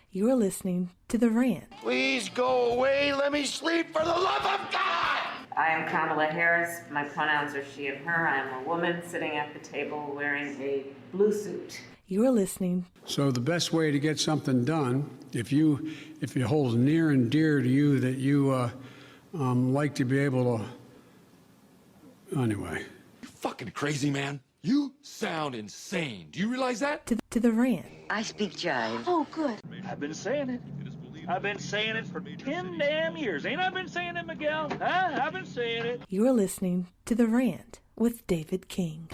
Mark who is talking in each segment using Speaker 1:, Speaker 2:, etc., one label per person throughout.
Speaker 1: You are listening to The Rant.
Speaker 2: Please go away. Let me sleep for the love of God.
Speaker 3: I am Kamala Harris. My pronouns are she and her. I am a woman sitting at the table wearing a blue suit.
Speaker 1: You are listening.
Speaker 4: So the best way to get something done, if it holds near and dear to you that you like to be able to, anyway.
Speaker 5: You fucking crazy, man. You sound insane. Do you realize that?
Speaker 1: To The Rant.
Speaker 6: I speak jive.
Speaker 7: Oh, good.
Speaker 8: I've been saying it. I've been saying it for 10 damn years. Ain't I been saying it, Miguel? Huh? I've been saying it.
Speaker 1: You are listening to The Rant with David King.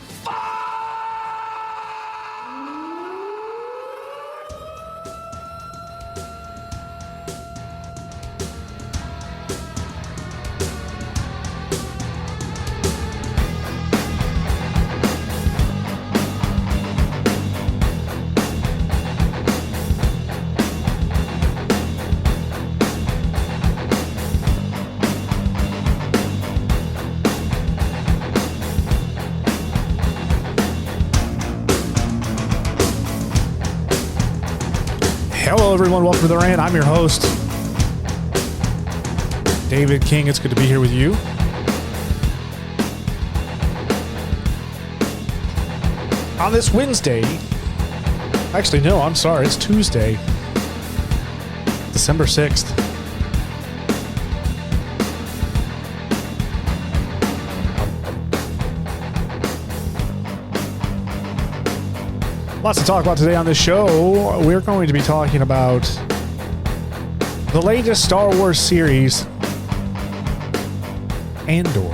Speaker 9: Hello, everyone. Welcome to The Rant. I'm your host, David King. It's good to be here with you. On this Wednesday, actually, no, I'm sorry. It's Tuesday, December 6th. Lots to talk about today on this show. We're going to be talking about the latest Star Wars series, Andor.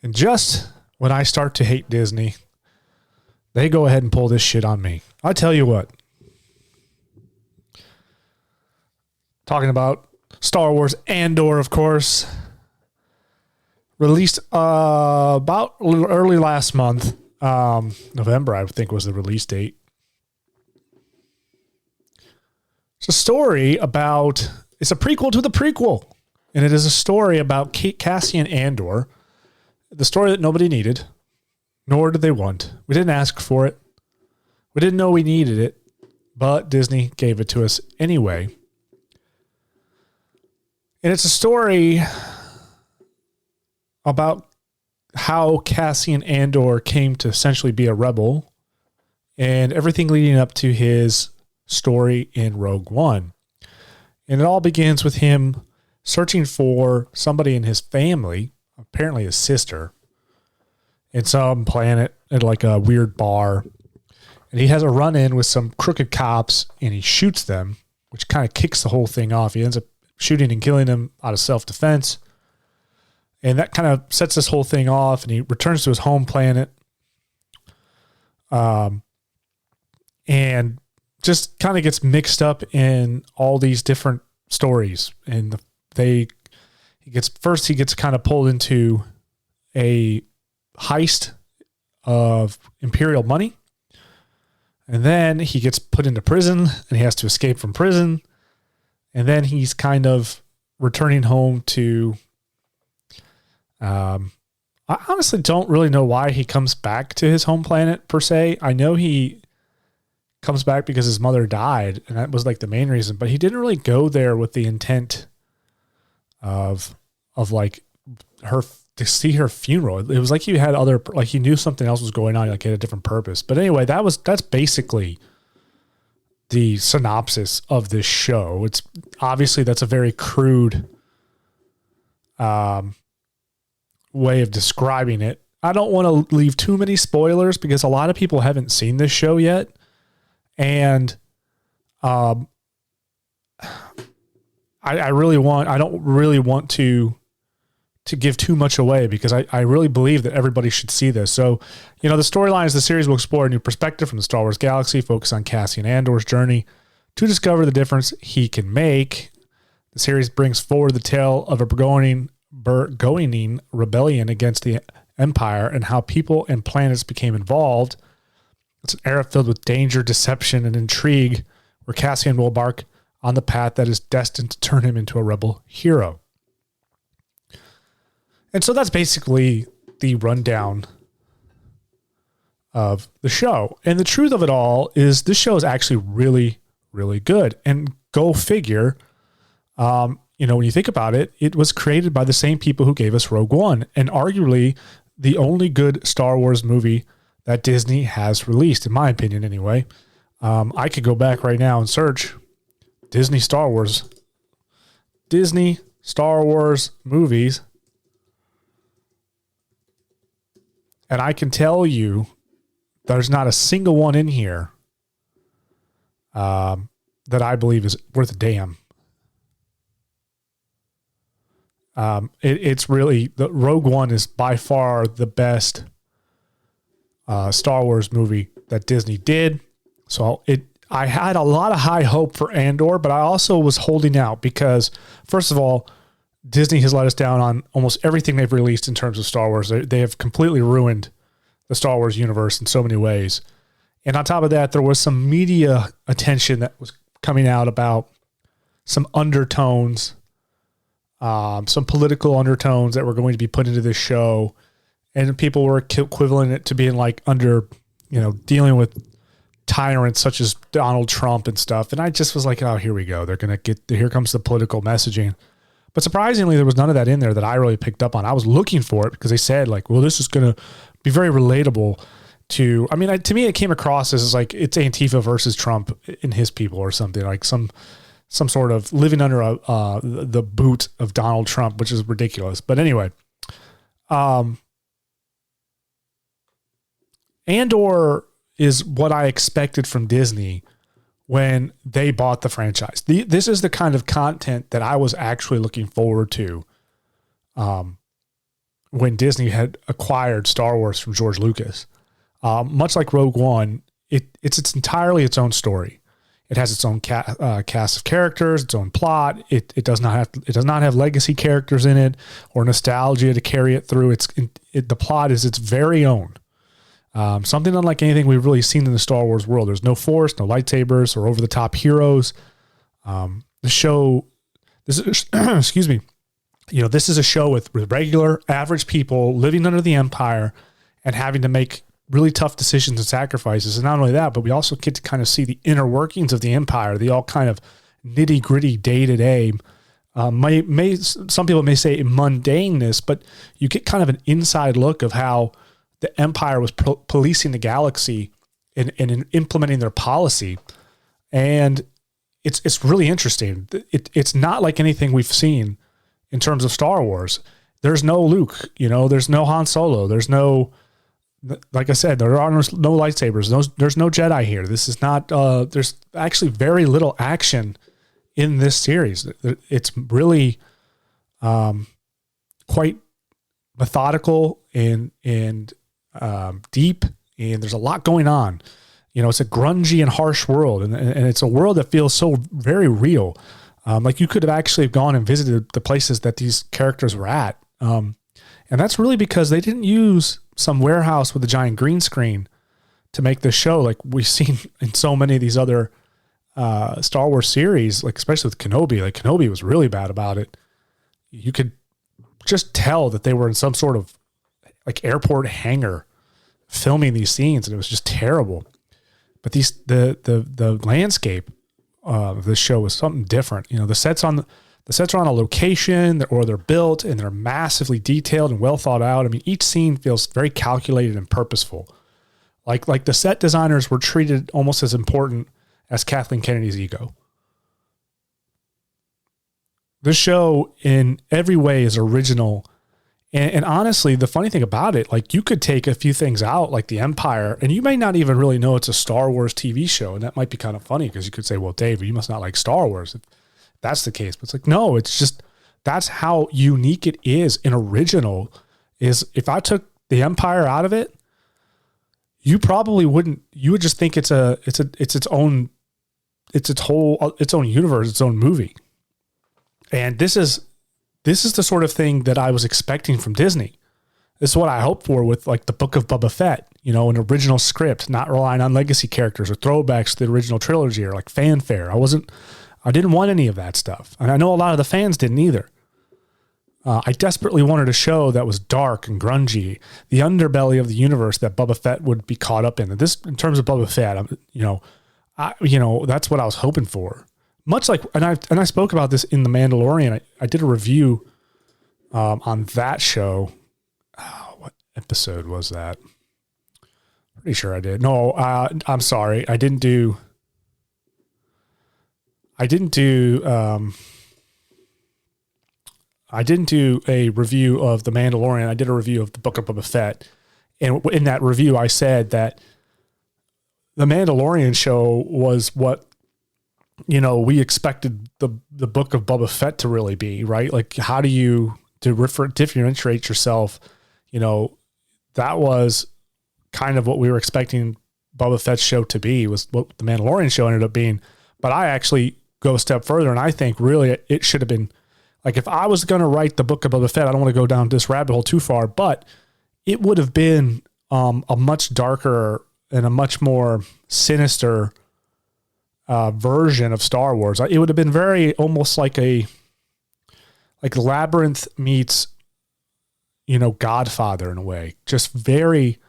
Speaker 9: And just when I start to hate Disney, they go ahead and pull this shit on me. I tell you what. Talking about Star Wars Andor, of course. Released about early last month. November, I think, was the release date. It's a story about... It's a prequel to the prequel. And it is a story about Cassian Andor. The story that nobody needed. Nor did they want. We didn't ask for it. We didn't know we needed it. But Disney gave it to us anyway. And it's a story about how Cassian Andor came to essentially be a rebel and everything leading up to his story in Rogue One. And it all begins with him searching for somebody in his family, apparently his sister, in some planet at like a weird bar. And he has a run-in with some crooked cops and he shoots them, which kind of kicks the whole thing off. He ends up shooting and killing them out of self-defense. And that kind of sets this whole thing off, and he returns to his home planet. And just kind of gets mixed up in all these different stories. And he gets kind of pulled into a heist of Imperial money. And then he gets put into prison, and he has to escape from prison. And then he's kind of returning home to... I honestly don't really know why he comes back to his home planet per se. I know he comes back because his mother died, and that was like the main reason, but he didn't really go there with the intent of like her to see her funeral. It was like he had he knew something else was going on, like he had a different purpose. But anyway, that's basically the synopsis of this show. It's obviously that's a very crude, way of describing it. I don't want to leave too many spoilers because a lot of people haven't seen this show yet. And I don't really want to give too much away because I really believe that everybody should see this. So, the storylines of the series will explore a new perspective from the Star Wars galaxy, focus on Cassian Andor's journey to discover the difference he can make. The series brings forward the tale of a burgeoning rebellion against the Empire and how people and planets became involved. It's an era filled with danger, deception, and intrigue where Cassian will embark on the path that is destined to turn him into a rebel hero. And so that's basically the rundown of the show. And the truth of it all is this show is actually really, really good. And go figure, when you think about it, it was created by the same people who gave us Rogue One, and arguably the only good Star Wars movie that Disney has released, in my opinion anyway. I could go back right now and search Disney Star Wars movies, and I can tell you there's not a single one in here that I believe is worth a damn. It's really, the Rogue One is by far the best Star Wars movie that Disney did. So I had a lot of high hope for Andor, but I also was holding out because, first of all, Disney has let us down on almost everything they've released in terms of Star Wars. They have completely ruined the Star Wars universe in so many ways. And on top of that, there was some media attention that was coming out about some undertones, some political undertones that were going to be put into this show. And people were equivalent it to being like dealing with tyrants such as Donald Trump and stuff. And I just was like, oh, here we go. Here comes the political messaging. But surprisingly, there was none of that in there that I really picked up on. I was looking for it because they said like, well, this is going to be very relatable to, to me, it came across as like, it's Antifa versus Trump and his people or something, like some sort of living under the boot of Donald Trump, which is ridiculous. But anyway, Andor is what I expected from Disney when they bought the franchise. This is the kind of content that I was actually looking forward to when Disney had acquired Star Wars from George Lucas. Much like Rogue One, it's entirely its own story. It has its own cast of characters, its own plot. It does not have legacy characters in it or nostalgia to carry it through. The plot is its very own. Something unlike anything we've really seen in the Star Wars world. There's no force, no lightsabers, or over-the-top heroes. The show, excuse me, this is a show with regular, average people living under the Empire and having to make really tough decisions and sacrifices. And not only that, but we also get to kind of see the inner workings of the Empire, the all kind of nitty-gritty day-to-day. Some people may say mundaneness, but you get kind of an inside look of how the Empire was policing the galaxy and implementing their policy. And it's really interesting. It's not like anything we've seen in terms of Star Wars. There's no Luke, there's no Han Solo. There's no, like I said, there are no lightsabers. There's no Jedi here. This is not, there's actually very little action in this series. It's really quite methodical and deep, and there's a lot going on. It's a grungy and harsh world, and it's a world that feels so very real. Like you could have actually gone and visited the places that these characters were at. And that's really because they didn't use some warehouse with a giant green screen to make this show like we've seen in so many of these other Star Wars series, like especially with Kenobi. Like Kenobi was really bad about it. You could just tell that they were in some sort of like airport hangar filming these scenes, and it was just terrible. But the landscape of this show was something different. The sets are on a location, or they're built, and they're massively detailed and well thought out. Each scene feels very calculated and purposeful. Like the set designers were treated almost as important as Kathleen Kennedy's ego. This show in every way is original. And honestly, the funny thing about it, like you could take a few things out, like the Empire, and you may not even really know it's a Star Wars TV show. And that might be kind of funny because you could say, well, Dave, you must not like Star Wars. If that's the case. But it's like, no, it's just, that's how unique it is and original. Is if I took the Empire out of it, you probably wouldn't, you would just think it's its own universe, its own movie. And this is the sort of thing that I was expecting from Disney. This is what I hoped for with like the Book of Boba Fett, an original script, not relying on legacy characters or throwbacks to the original trilogy or like fanfare. I didn't want any of that stuff. And I know a lot of the fans didn't either. I desperately wanted a show that was dark and grungy, the underbelly of the universe that Boba Fett would be caught up in. And this, in terms of Boba Fett, that's what I was hoping for. Much like, and I spoke about this in The Mandalorian. I did a review on that show. Oh, what episode was that? Pretty sure I did. No, I'm sorry. I didn't do a review of The Mandalorian. I did a review of the Book of Boba Fett. And in that review, I said that The Mandalorian show was what, we expected the Book of Boba Fett to really be, right? Like, how do you differentiate yourself? That was kind of what we were expecting Boba Fett's show to be, was what The Mandalorian show ended up being. But I actually go a step further, and I think really it should have been, like, if I was going to write the Book of Boba Fett, I don't want to go down this rabbit hole too far, but it would have been a much darker and a much more sinister version of Star Wars. It would have been very almost like Labyrinth meets, Godfather in a way. Just very,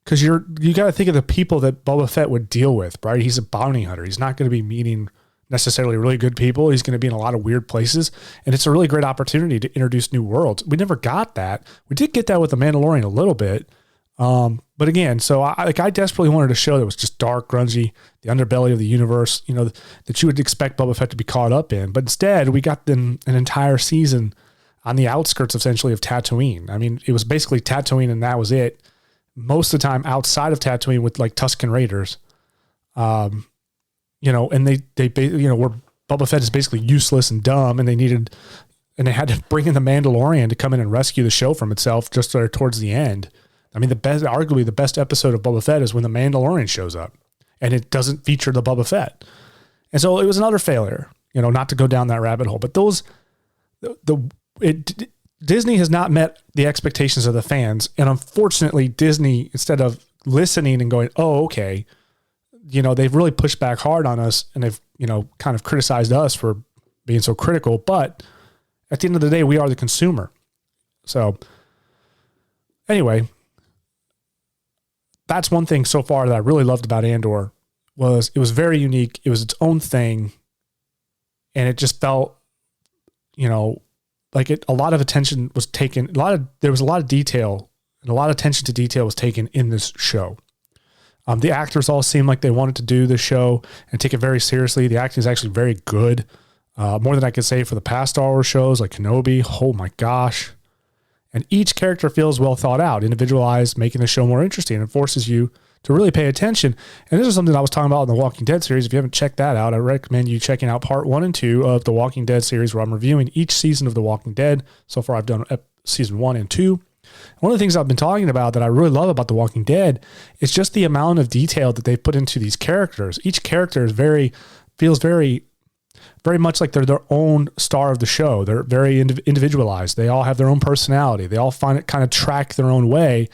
Speaker 9: because you got to think of the people that Boba Fett would deal with, right? He's a bounty hunter. He's not going to be meeting necessarily really good people. He's going to be in a lot of weird places, and it's a really great opportunity to introduce new worlds. We never got that. We did get that with The Mandalorian a little bit. But again, so I desperately wanted a show that was just dark, grungy, the underbelly of the universe, that you would expect Boba Fett to be caught up in. But instead, we got an entire season on the outskirts, essentially, of Tatooine. I mean, it was basically Tatooine, and that was it. Most of the time outside of Tatooine with like Tusken Raiders, and where Boba Fett is basically useless and dumb, and they had to bring in the Mandalorian to come in and rescue the show from itself just there towards the end. I mean, arguably the best episode of Boba Fett is when the Mandalorian shows up, and it doesn't feature the Boba Fett. And so it was another failure, not to go down that rabbit hole, but Disney has not met the expectations of the fans. And unfortunately, Disney, instead of listening and going, oh, okay, they've really pushed back hard on us, and they've, kind of criticized us for being so critical. But at the end of the day, we are the consumer. So anyway, that's one thing so far that I really loved about Andor, was it was very unique. It was its own thing. And it just felt, like a lot of attention was taken. There was a lot of detail, and a lot of attention to detail was taken in this show. The actors all seemed like they wanted to do the show and take it very seriously. The acting is actually very good. More than I could say for the past Star Wars shows like Kenobi. Oh my gosh. And each character feels well thought out, individualized, making the show more interesting, and forces you to really pay attention. And this is something I was talking about in the Walking Dead series. If you haven't checked that out, I recommend you checking out part 1 and 2 of the Walking Dead series, where I'm reviewing each season of the Walking Dead. So far, I've done season 1 and 2. One of the things I've been talking about that I really love about The Walking Dead is just the amount of detail that they've put into these characters. Each character feels very much like they're their own star of the show. They're very individualized. They all have their own personality. They all find it kind of track their own way.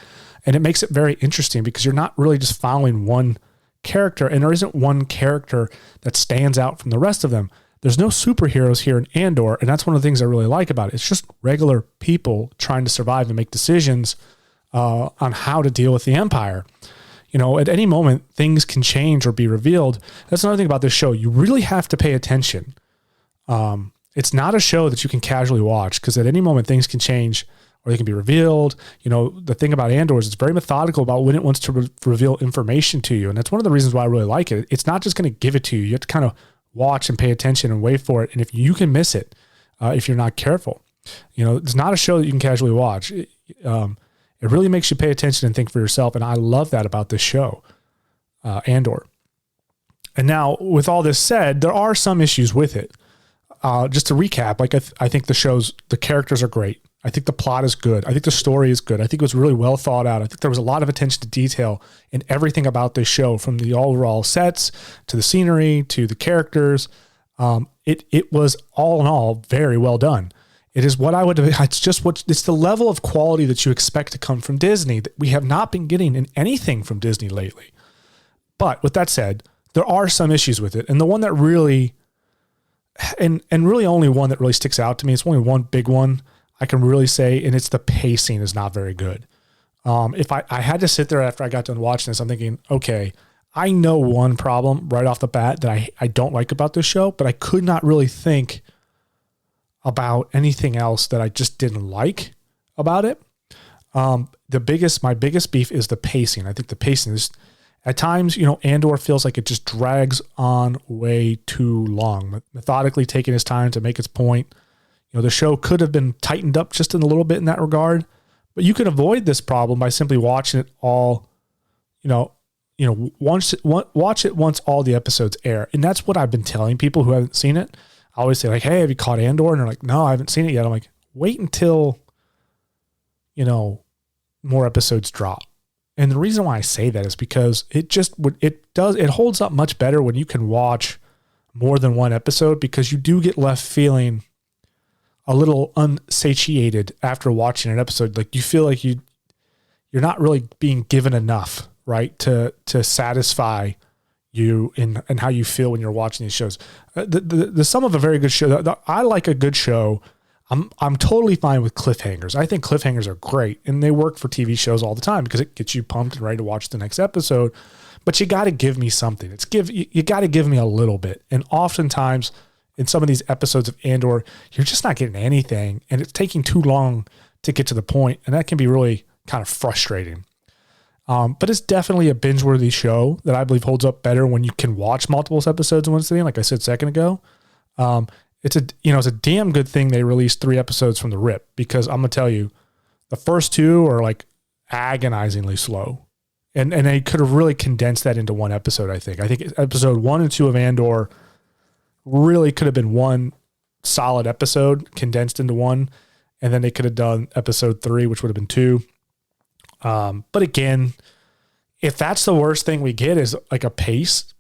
Speaker 9: And it makes it very interesting because you're not really just following one character, and there isn't one character that stands out from the rest of them. There's no superheroes here in Andor, and that's one of the things I really like about it. It's just regular people trying to survive and make decisions on how to deal with the Empire. At any moment, things can change or be revealed. That's another thing about this show. You really have to pay attention. It's not a show that you can casually watch, because at any moment, things can change or they can be revealed. The thing about Andor is it's very methodical about when it wants to reveal information to you. And that's one of the reasons why I really like it. It's not just going to give it to you. You have to kind of watch and pay attention and wait for it. And if you can miss it, if you're not careful, it's not a show that you can casually watch. It really makes you pay attention and think for yourself. And I love that about this show, Andor. And now, with all this said, there are some issues with it. Just to recap, I think the characters are great. I think the plot is good. I think the story is good. I think it was really well thought out. I think there was a lot of attention to detail in everything about this show, from the overall sets to the scenery to the characters. It was all in all very well done. It is what I would have. It's the level of quality that you expect to come from Disney that we have not been getting in anything from Disney lately. But with that said, there are some issues with it, and the one that really, and really only one that really sticks out to me. It's only one big one. I can really say, and it's the pacing is not very good. If I had to sit there after I got done watching this, I'm thinking, okay, I know one problem right off the bat that I don't like about this show, but I could not really think about anything else that I just didn't like about it. My biggest beef is the pacing. I think the pacing is at times, Andor feels like it just drags on way too long, methodically taking his time to make its point. The show could have been tightened up just a little bit in that regard, but you can avoid this problem by simply watching it all, watch it once all the episodes air. And that's what I've been telling people who haven't seen it. I always say like, hey, have you caught Andor? And they're like, no, I haven't seen it yet. I'm like, wait until, more episodes drop. And the reason why I say that is because it holds up much better when you can watch more than one episode, because you do get left feeling a little unsatiated after watching an episode. Like you feel like you're not really being given enough, right, to satisfy you in how you feel when you're watching these shows. The sum of a very good show. I like a good show. I'm totally fine with cliffhangers. I think cliffhangers are great, and they work for TV shows all the time because it gets you pumped and ready to watch the next episode. But you got to give me something. You got to give me a little bit. And oftentimes in some of these episodes of Andor, you're just not getting anything, and it's taking too long to get to the point, and that can be really kind of frustrating. But it's definitely a binge-worthy show that I believe holds up better when you can watch multiple episodes in one sitting, like I said a second ago. It's a damn good thing they released 3 episodes from the rip, because I'm gonna tell you, the first 2 are like agonizingly slow, and they could have really condensed that into one episode. I think episode 1 and 2 of Andor really could have been one solid episode condensed into one, and then they could have done episode 3, which would have been 2. But again, if that's the worst thing we get is like a pace,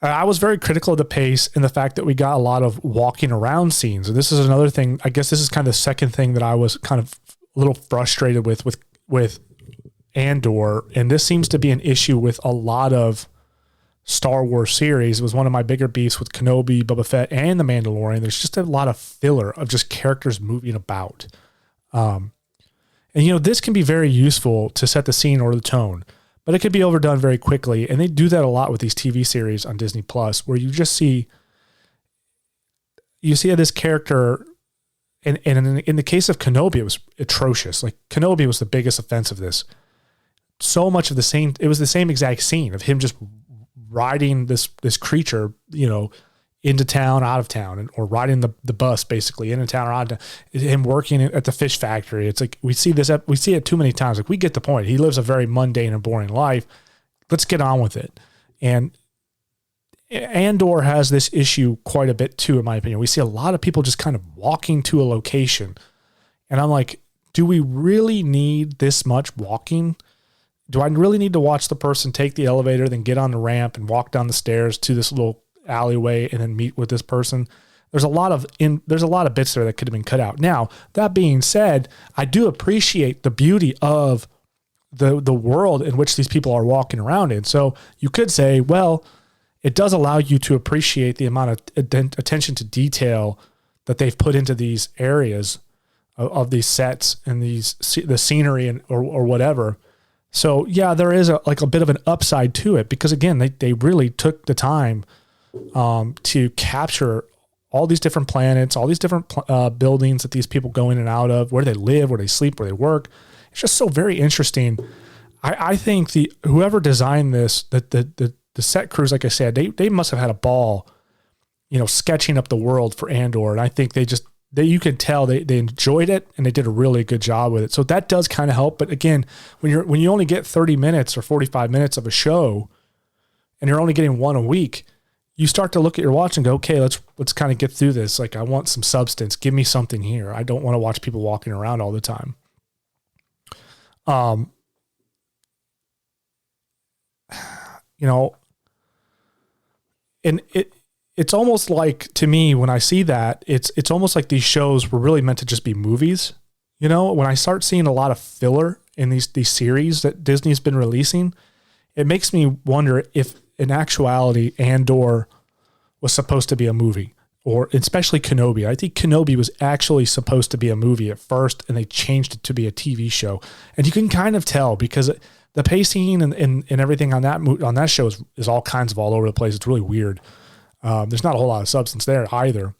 Speaker 9: I was very critical of the pace and the fact that we got a lot of walking around scenes. And this is another thing. I guess this is kind of the second thing that I was kind of a little frustrated with Andor. And this seems to be an issue with a lot of Star Wars series. It was one of my bigger beefs with Kenobi, Boba Fett, and The Mandalorian. There's just a lot of filler of just characters moving about. And this can be very useful to set the scene or the tone, but it could be overdone very quickly. And they do that a lot with these TV series on Disney Plus, where you just see this character. And in the case of Kenobi, it was atrocious. Like Kenobi was the biggest offense of this. So much of it was the same exact scene of him just riding this creature, into town, out of town, or riding the bus basically into town or out of town. Him working at the fish factory. It's like we see it too many times. Like we get the point. He lives a very mundane and boring life. Let's get on with it. And Andor has this issue quite a bit too, in my opinion. We see a lot of people just kind of walking to a location, and I'm like, do we really need this much walking? Do I really need to watch the person take the elevator, then get on the ramp and walk down the stairs to this little alleyway and then meet with this person? There's a lot of bits there that could have been cut out. Now, that being said, I do appreciate the beauty of the world in which these people are walking around in. So you could say, well, it does allow you to appreciate the amount of attention to detail that they've put into these areas of these sets and the scenery or whatever. So yeah, there is a bit of an upside to it, because again, they really took the time to capture all these different planets, all these different buildings that these people go in and out of, where they live, where they sleep, where they work. It's just so very interesting. I think whoever designed this, the set crews, like I said, they must have had a ball, sketching up the world for Andor. And I think you can tell they enjoyed it, and they did a really good job with it. So that does kind of help. But again, when you only get 30 minutes or 45 minutes of a show, and you're only getting one a week, you start to look at your watch and go, okay, let's kind of get through this. Like, I want some substance. Give me something here. I don't want to watch people walking around all the time. And it's almost like, to me, when I see that, it's almost like these shows were really meant to just be movies. When I start seeing a lot of filler in these series that Disney's been releasing, it makes me wonder if in actuality Andor was supposed to be a movie. or especially Kenobi. I think Kenobi was actually supposed to be a movie at first, and they changed it to be a TV show. And you can kind of tell because the pacing and everything on that show is all kinds of all over the place. It's really weird. There's not a whole lot of substance there either.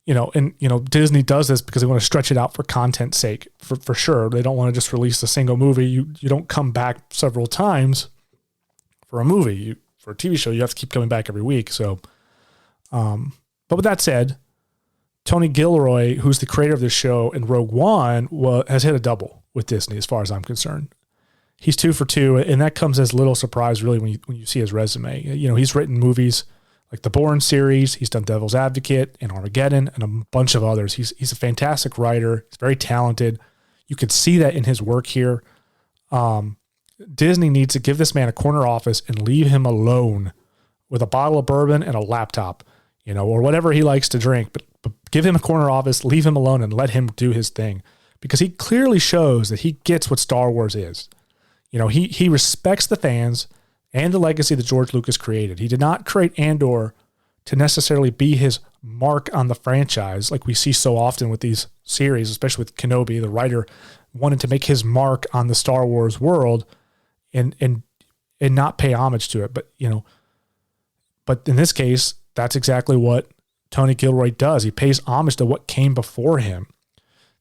Speaker 9: And Disney does this because they want to stretch it out for content's sake, for sure. They don't want to just release a single movie. You don't come back several times for a movie. For a TV show, you have to keep coming back every week. So, but with that said, Tony Gilroy, who's the creator of this show in Rogue One, has hit a double with Disney as far as I'm concerned. He's 2 for 2, and that comes as little surprise really when you see his resume. He's written movies like the Bourne series, he's done Devil's Advocate and Armageddon and a bunch of others. He's a fantastic writer. He's very talented. You could see that in his work here. Disney needs to give this man a corner office and leave him alone with a bottle of bourbon and a laptop, or whatever he likes to drink, but give him a corner office, leave him alone, and let him do his thing, because he clearly shows that he gets what Star Wars is. He respects the fans and the legacy that George Lucas created. He did not create Andor to necessarily be his mark on the franchise like we see so often with these series, especially with Kenobi. The writer wanted to make his mark on the Star Wars world and not pay homage to it. But in this case, that's exactly what Tony Gilroy does. He pays homage to what came before him.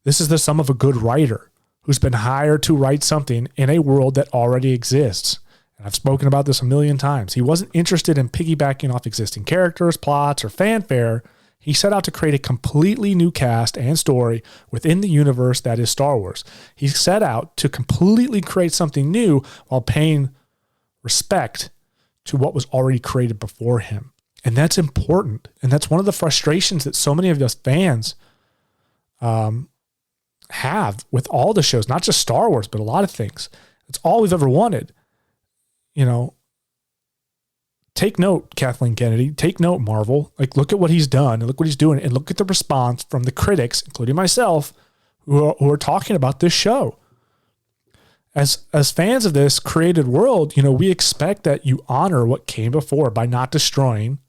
Speaker 9: This is the sum of a good writer who's been hired to write something in a world that already exists. And I've spoken about this a million times. He wasn't interested in piggybacking off existing characters, plots, or fanfare. He set out to create a completely new cast and story within the universe that is Star Wars. He set out to completely create something new while paying respect to what was already created before him. And that's important. And that's one of the frustrations that so many of us fans have with all the shows, not just Star Wars, but a lot of things. It's all we've ever wanted. Take note, Kathleen Kennedy, take note, Marvel. Look at what he's done and look what he's doing, and look at the response from the critics, including myself, who are talking about this show. As fans of this created world, we expect that you honor what came before by not destroying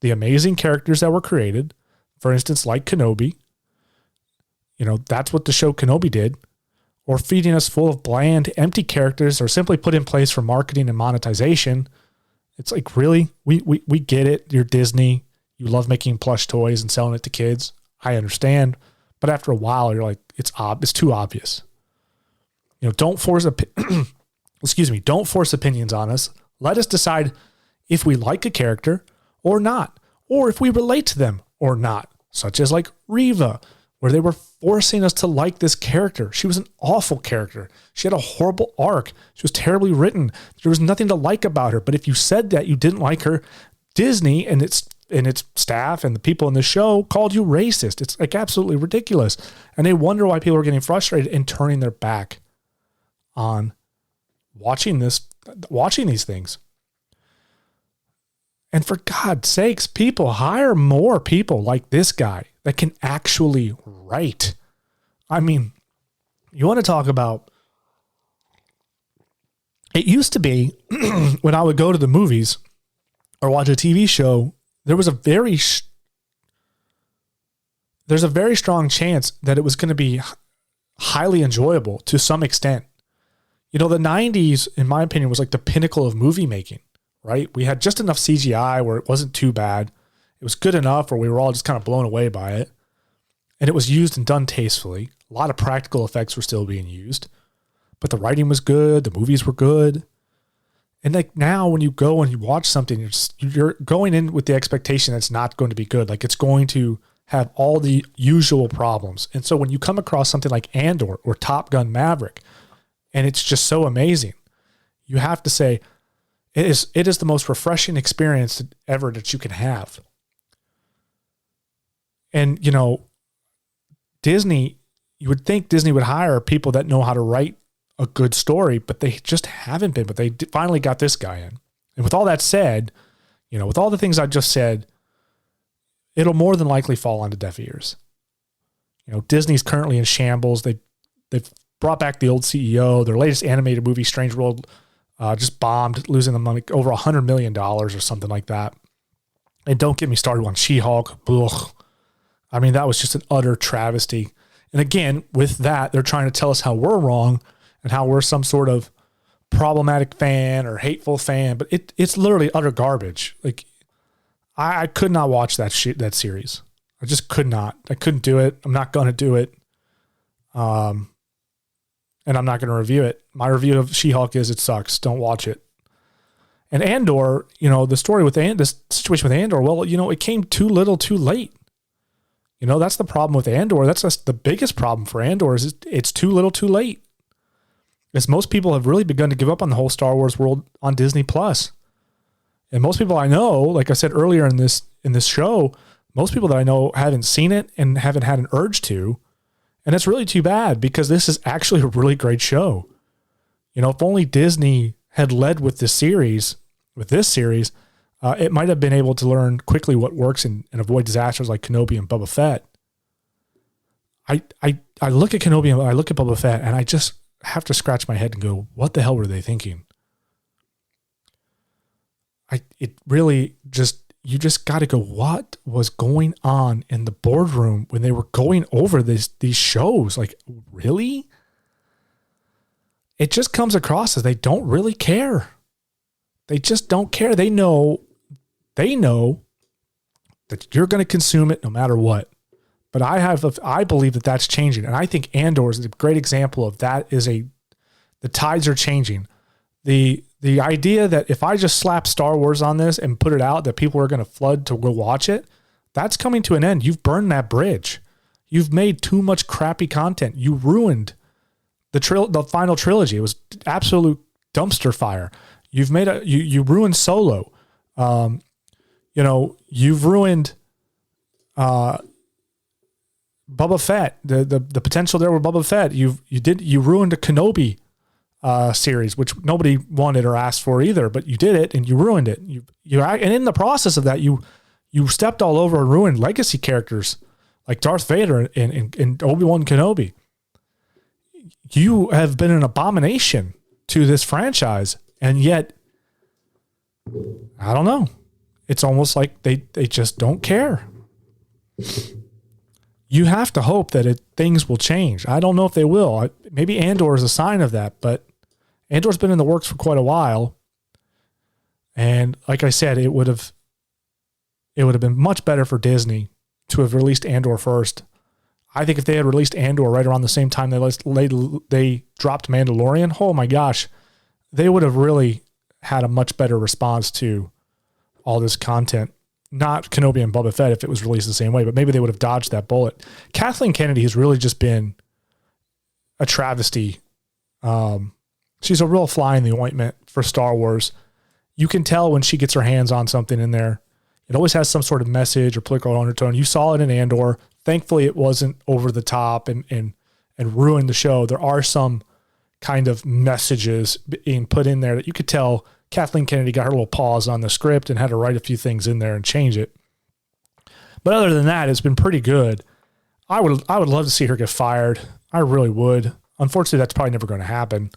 Speaker 9: the amazing characters that were created. For instance, like Kenobi. That's what the show Kenobi did. Or feeding us full of bland, empty characters, or simply put in place for marketing and monetization. It's like, really? We get it. You're Disney. You love making plush toys and selling it to kids. I understand. But after a while, you're like, it's too obvious. Don't force don't force opinions on us. Let us decide if we like a character or not, or if we relate to them or not, such as like Reva, where they were forcing us to like this character. She was an awful character. She had a horrible arc. She was terribly written. There was nothing to like about her. But if you said that you didn't like her, Disney and its staff and the people in the show called you racist. It's like absolutely ridiculous. And they wonder why people are getting frustrated and turning their back on watching these things. And for God's sakes, people, hire more people like this guy that can actually write. I mean, you want to talk about, it used to be when I would go to the movies or watch a TV show, there's a very strong chance that it was going to be highly enjoyable to some extent. The 90s, in my opinion, was like the pinnacle of movie making, right? We had just enough CGI where it wasn't too bad. It was good enough where we were all just kind of blown away by it. And it was used and done tastefully. A lot of practical effects were still being used. But the writing was good. The movies were good. And like now when you go and you watch something, you're going in with the expectation that it's not going to be good. Like it's going to have all the usual problems. And so when you come across something like Andor or Top Gun Maverick, and it's just so amazing, you have to say, it is the most refreshing experience ever that you can have. And, Disney, you would think Disney would hire people that know how to write a good story, but they just haven't been. But they finally got this guy in. And with all that said, with all the things I just said, it'll more than likely fall onto deaf ears. Disney's currently in shambles. They've brought back the old CEO. Their latest animated movie, Strange World, just bombed, losing them like over $100 million or something like that. And don't get me started on She-Hulk. Ugh. I mean, that was just an utter travesty. And again, with that, they're trying to tell us how we're wrong and how we're some sort of problematic fan or hateful fan, but it's literally utter garbage. Like, I could not watch that series. I just could not. I couldn't do it. I'm not going to do it. And I'm not going to review it. My review of She-Hulk is it sucks. Don't watch it. And Andor, the story with this situation with Andor, well, it came too little too late. That's the problem with Andor. That's the biggest problem for Andor is it's too little too late. As most people have really begun to give up on the whole Star Wars world on Disney Plus. And most people I know, like I said earlier in this show, most people that I know haven't seen it and haven't had an urge to. And it's really too bad because this is actually a really great show. If only Disney had led with this series, it might have been able to learn quickly what works and avoid disasters like Kenobi and Boba Fett. I look at Kenobi and I look at Boba Fett and I just have to scratch my head and go, what the hell were they thinking? You just got to go, what was going on in the boardroom when they were going over these shows? Like, really? It just comes across as they don't really care. They just don't care. They know that you're going to consume it no matter what. But I believe that that's changing. And I think Andor is a great example of that. The tides are changing. The idea that if I just slap Star Wars on this and put it out, that people are going to flood to go watch it, that's coming to an end. You've burned that bridge. You've made too much crappy content. You ruined the final trilogy. It was absolute dumpster fire. You've made you ruined Solo. You've ruined Boba Fett. The potential there with Boba Fett. You ruined a Kenobi series, which nobody wanted or asked for either, but you did it and you ruined it. And in the process of that, you stepped all over and ruined legacy characters like Darth Vader and Obi-Wan Kenobi. You have been an abomination to this franchise, and yet, I don't know. It's almost like they just don't care. You have to hope that things will change. I don't know if they will. Maybe Andor is a sign of that, but Andor's been in the works for quite a while. And like I said, it would have been much better for Disney to have released Andor first. I think if they had released Andor right around the same time they dropped Mandalorian, oh my gosh, they would have really had a much better response to all this content. Not Kenobi and Boba Fett if it was released the same way, but maybe they would have dodged that bullet. Kathleen Kennedy has really just been a travesty. She's a real fly in the ointment for Star Wars. You can tell when she gets her hands on something in there. It always has some sort of message or political undertone. You saw it in Andor. Thankfully, it wasn't over the top and ruined the show. There are some kind of messages being put in there that you could tell Kathleen Kennedy got her little paws on the script and had to write a few things in there and change it. But other than that, it's been pretty good. I would love to see her get fired. I really would. Unfortunately, that's probably never going to happen.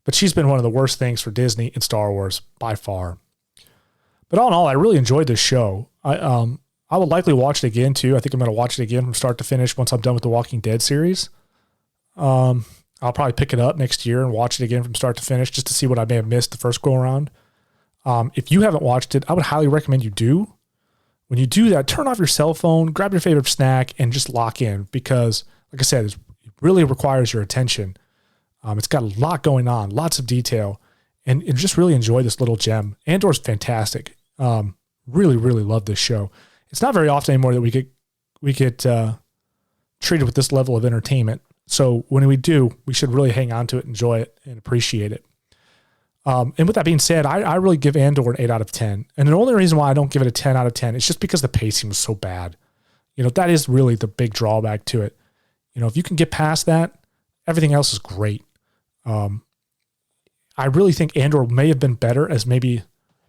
Speaker 9: But she's been one of the worst things for Disney and Star Wars by far. But all in all, I really enjoyed this show. I would likely watch it again too. I think I'm going to watch it again from start to finish once I'm done with the Walking Dead series. I'll probably pick it up next year and watch it again from start to finish just to see what I may have missed the first go around. If you haven't watched it, I would highly recommend you do. When you do that, turn off your cell phone, grab your favorite snack, and just lock in because, like I said, it really requires your attention. It's got a lot going on, lots of detail, and just really enjoy this little gem. Andor's fantastic. Really, really love this show. It's not very often anymore that we get treated with this level of entertainment. So when we do, we should really hang on to it, enjoy it, and appreciate it. And with that being said, I really give Andor an 8 out of 10. And the only reason why I don't give it a 10 out of 10 is just because the pacing was so bad. That is really the big drawback to it. If you can get past that, everything else is great. I really think Andor may have been better as maybe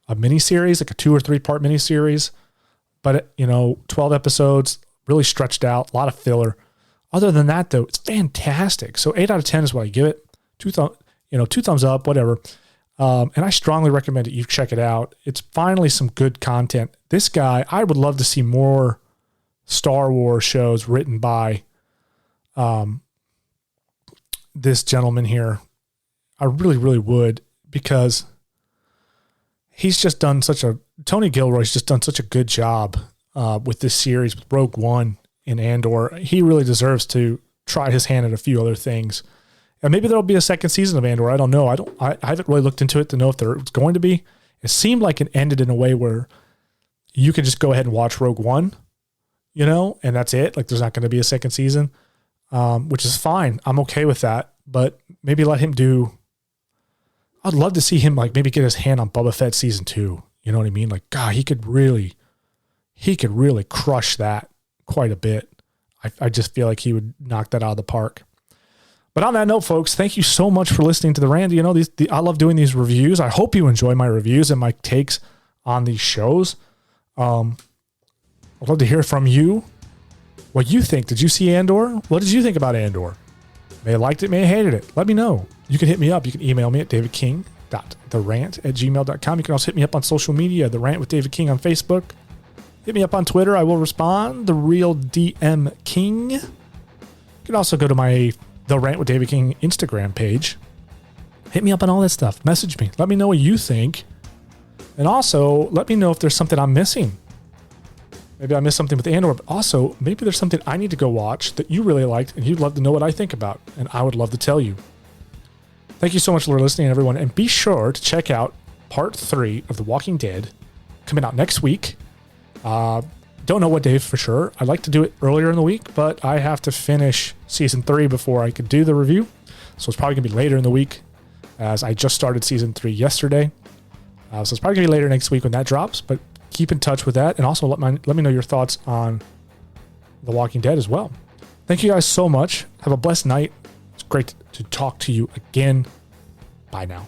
Speaker 9: a miniseries, like a 2 or 3 part miniseries. But, 12 episodes, really stretched out, a lot of filler. Other than that, though, it's fantastic. So 8 out of 10 is what I give it. Two thumbs up, whatever. And I strongly recommend that you check it out. It's finally some good content. This guy, I would love to see more Star Wars shows written by this gentleman here. I really, really would, because he's just done Tony Gilroy's just done such a good job with this series, with Rogue One and Andor. He really deserves to try his hand at a few other things. And maybe there'll be a second season of Andor. I don't know. I haven't really looked into it to know if there's going to be. It seemed like it ended in a way where you could just go ahead and watch Rogue One, and that's it. Like, there's not going to be a second season, which is fine. I'm okay with that. But maybe let him I'd love to see him, like, maybe get his hand on Boba Fett season 2. You know what I mean? Like, God, he could really crush that quite a bit. I just feel like he would knock that out of the park. But on that note, folks, thank you so much for listening to the Rand. I love doing these reviews. I hope you enjoy my reviews and my takes on these shows. I'd love to hear from you. What you think? Did you see Andor? What did you think about Andor? May have liked it, may have hated it. Let me know. You can hit me up. You can email me at davidking.therant@gmail.com. You can also hit me up on social media, The Rant with David King on Facebook. Hit me up on Twitter. I will respond. The Real DM King. You can also go to my The Rant with David King Instagram page. Hit me up on all that stuff. Message me. Let me know what you think. And also, let me know if there's something I'm missing. Maybe I missed something with Andor, but also maybe there's something I need to go watch that you really liked and you'd love to know what I think about, and I would love to tell you. Thank you so much for listening, everyone, and be sure to check out part 3 of The Walking Dead coming out next week. Don't know what day for sure. I'd like to do it earlier in the week, but I have to finish season 3 before I could do the review, so it's probably gonna be later in the week, as I just started season 3 yesterday. So it's probably gonna be later next week when that drops, but keep in touch with that, and also let me know your thoughts on The Walking Dead as well. Thank you guys so much. Have a blessed night. It's great to talk to you again. Bye now.